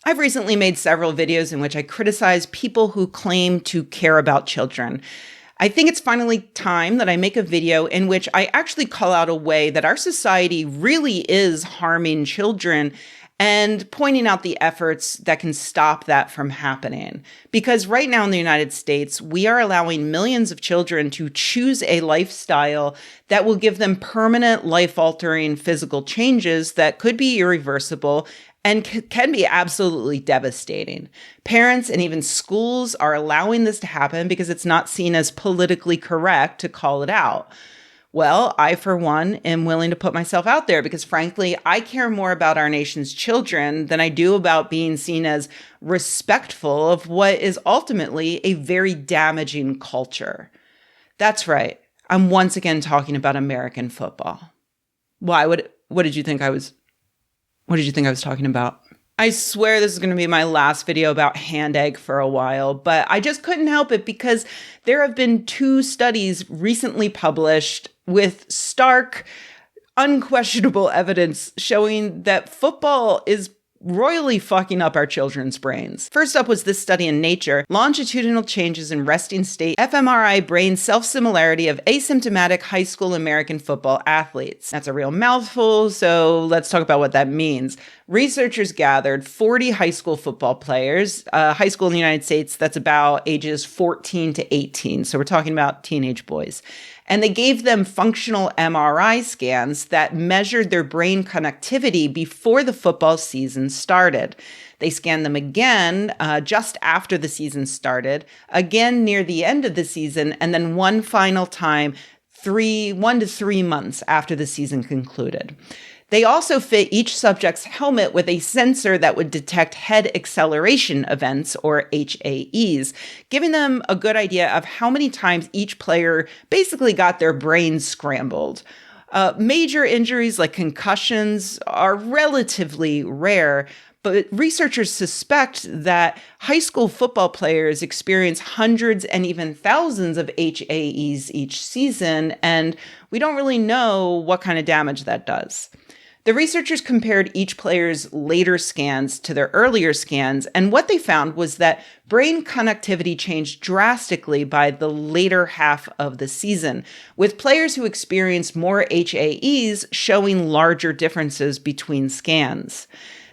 I've recently made several videos in which I criticize people who claim to care about children. I think it's finally time that I make a video in which I actually call out a way that our society really is harming children and pointing out the efforts that can stop that from happening. Because right now in the United States, we are allowing millions of children to choose a lifestyle that will give them permanent life-altering physical changes that could be irreversible and can be absolutely devastating. Parents and even schools are allowing this to happen because it's not seen as politically correct to call it out. Well, I, for one, am willing to put myself out there because, frankly, I care more about our nation's children than I do about being seen as respectful of what is ultimately a very damaging culture. That's right. I'm once again talking about American football. Why? What did you think I was talking about? I swear this is going to be my last video about hand egg for a while, but I just couldn't help it because there have been 2 studies recently published with stark, unquestionable evidence showing that football is royally fucking up our children's brains. First up was this study in Nature, Longitudinal Changes in Resting State fMRI Brain Self-Similarity of Asymptomatic High School American Football Athletes. That's a real mouthful, so let's talk about what that means. Researchers gathered 40 high school football players, high school in the United States, that's about ages 14 to 18. So we're talking about teenage boys. And they gave them functional MRI scans that measured their brain connectivity before the football season started. They scanned them again just after the season started, again near the end of the season, and then one final time 1 to 3 months after the season concluded. They also fit each subject's helmet with a sensor that would detect head acceleration events, or HAEs, giving them a good idea of how many times each player basically got their brain scrambled. Major injuries like concussions are relatively rare, but researchers suspect that high school football players experience hundreds and even thousands of HAEs each season, and we don't really know what kind of damage that does. The researchers compared each player's later scans to their earlier scans, and what they found was that brain connectivity changed drastically by the later half of the season, with players who experienced more HAEs showing larger differences between scans.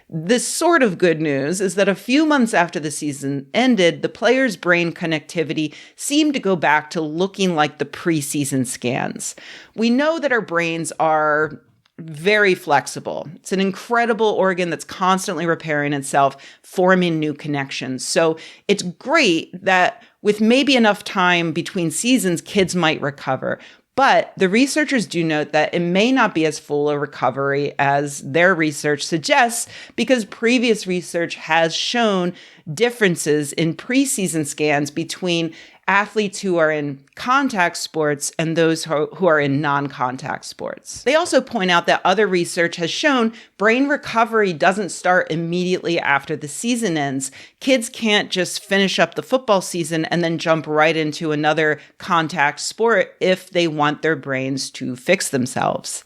The sort of good news is that a few months after the season ended, the players' brain connectivity seemed to go back to looking like the preseason scans. We know that our brains are very flexible. It's an incredible organ that's constantly repairing itself, forming new connections. So it's great that with maybe enough time between seasons, kids might recover. But the researchers do note that it may not be as full a recovery as their research suggests, because previous research has shown differences in preseason scans between athletes who are in contact sports and those who are in non-contact sports. They also point out that other research has shown brain recovery doesn't start immediately after the season ends. Kids can't just finish up the football season and then jump right into another contact sport if they want their brains to fix themselves.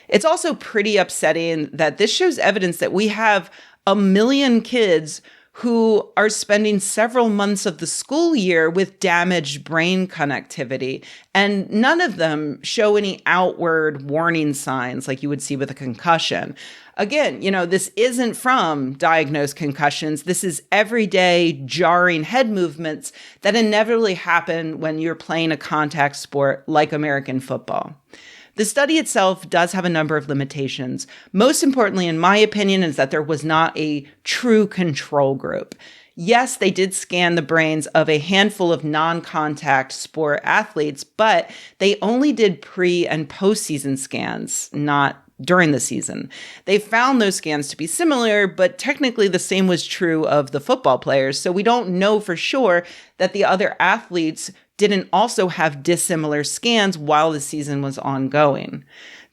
It's also pretty upsetting that this shows evidence that we have 1 million kids who are spending several months of the school year with damaged brain connectivity, and none of them show any outward warning signs like you would see with a concussion. Again, this isn't from diagnosed concussions. This is everyday jarring head movements that inevitably happen when you're playing a contact sport like American football. The study itself does have a number of limitations. Most importantly, in my opinion, is that there was not a true control group. Yes, they did scan the brains of a handful of non-contact sport athletes, but they only did pre- and post-season scans, not during the season. They found those scans to be similar, but technically the same was true of the football players. So we don't know for sure that the other athletes didn't also have dissimilar scans while the season was ongoing.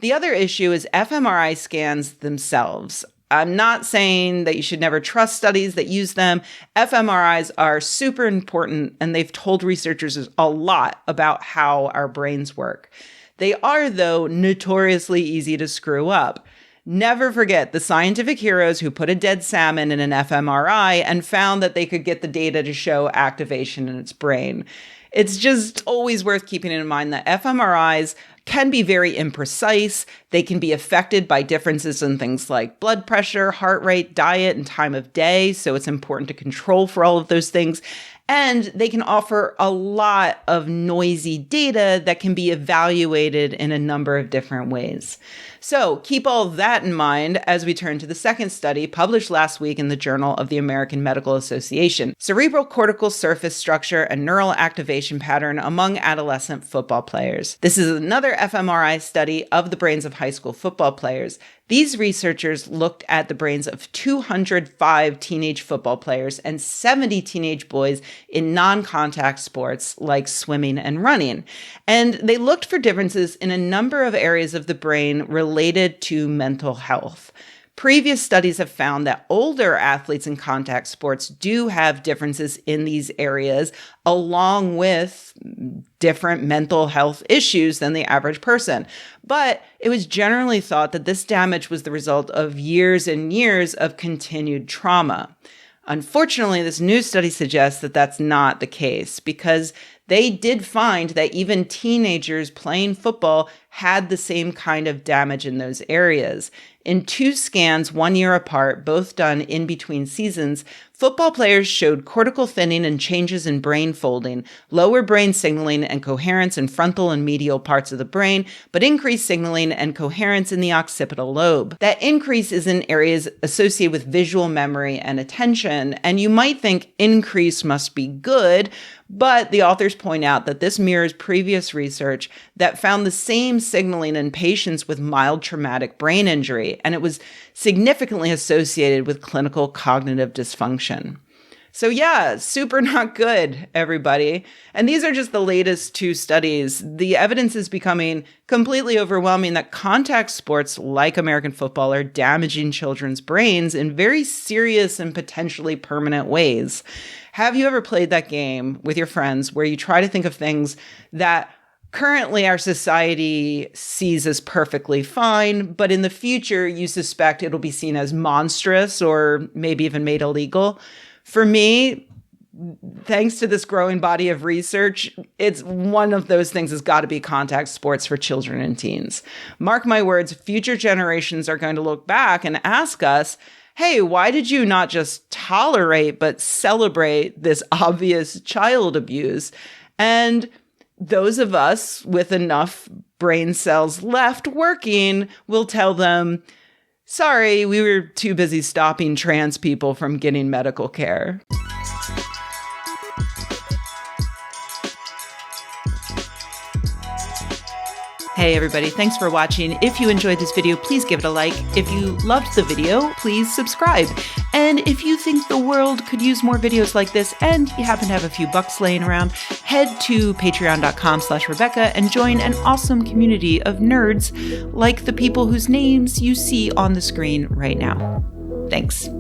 The other issue is fMRI scans themselves. I'm not saying that you should never trust studies that use them. fMRIs are super important, and they've told researchers a lot about how our brains work. They are, though, notoriously easy to screw up. Never forget the scientific heroes who put a dead salmon in an fMRI and found that they could get the data to show activation in its brain. It's just always worth keeping in mind that fMRIs can be very imprecise. They can be affected by differences in things like blood pressure, heart rate, diet, and time of day. So it's important to control for all of those things. And they can offer a lot of noisy data that can be evaluated in a number of different ways. So keep all of that in mind as we turn to the second study published last week in the Journal of the American Medical Association, Cerebral Cortical Surface Structure and Neural Activation Pattern Among Adolescent Football Players. This is another fMRI study of the brains of high school football players. These researchers looked at the brains of 205 teenage football players and 70 teenage boys in non-contact sports like swimming and running. And they looked for differences in a number of areas of the brain related to mental health. Previous studies have found that older athletes in contact sports do have differences in these areas, along with different mental health issues than the average person. But it was generally thought that this damage was the result of years and years of continued trauma. Unfortunately, this new study suggests that that's not the case, because they did find that even teenagers playing football had the same kind of damage in those areas. In 2 scans 1 year apart, both done in between seasons, football players showed cortical thinning and changes in brain folding, lower brain signaling and coherence in frontal and medial parts of the brain, but increased signaling and coherence in the occipital lobe. That increase is in areas associated with visual memory and attention, and you might think increase must be good, but the authors point out that this mirrors previous research that found the same signaling in patients with mild traumatic brain injury, and it was significantly associated with clinical cognitive dysfunction. So yeah, super not good, everybody. And these are just the latest 2 studies. The evidence is becoming completely overwhelming that contact sports like American football are damaging children's brains in very serious and potentially permanent ways. Have you ever played that game with your friends where you try to think of things that currently our society sees as perfectly fine, but in the future you suspect it'll be seen as monstrous or maybe even made illegal? For me, thanks to this growing body of research, it's one of those things has got to be contact sports for children and teens. Mark my words, future generations are going to look back and ask us, hey, why did you not just tolerate but celebrate this obvious child abuse? And those of us with enough brain cells left working will tell them, sorry, we were too busy stopping trans people from getting medical care. Hey everybody, thanks for watching. If you enjoyed this video, please give it a like. If you loved the video, please subscribe. And if you think the world could use more videos like this and you happen to have a few bucks laying around, head to patreon.com/Rebecca and join an awesome community of nerds like the people whose names you see on the screen right now. Thanks.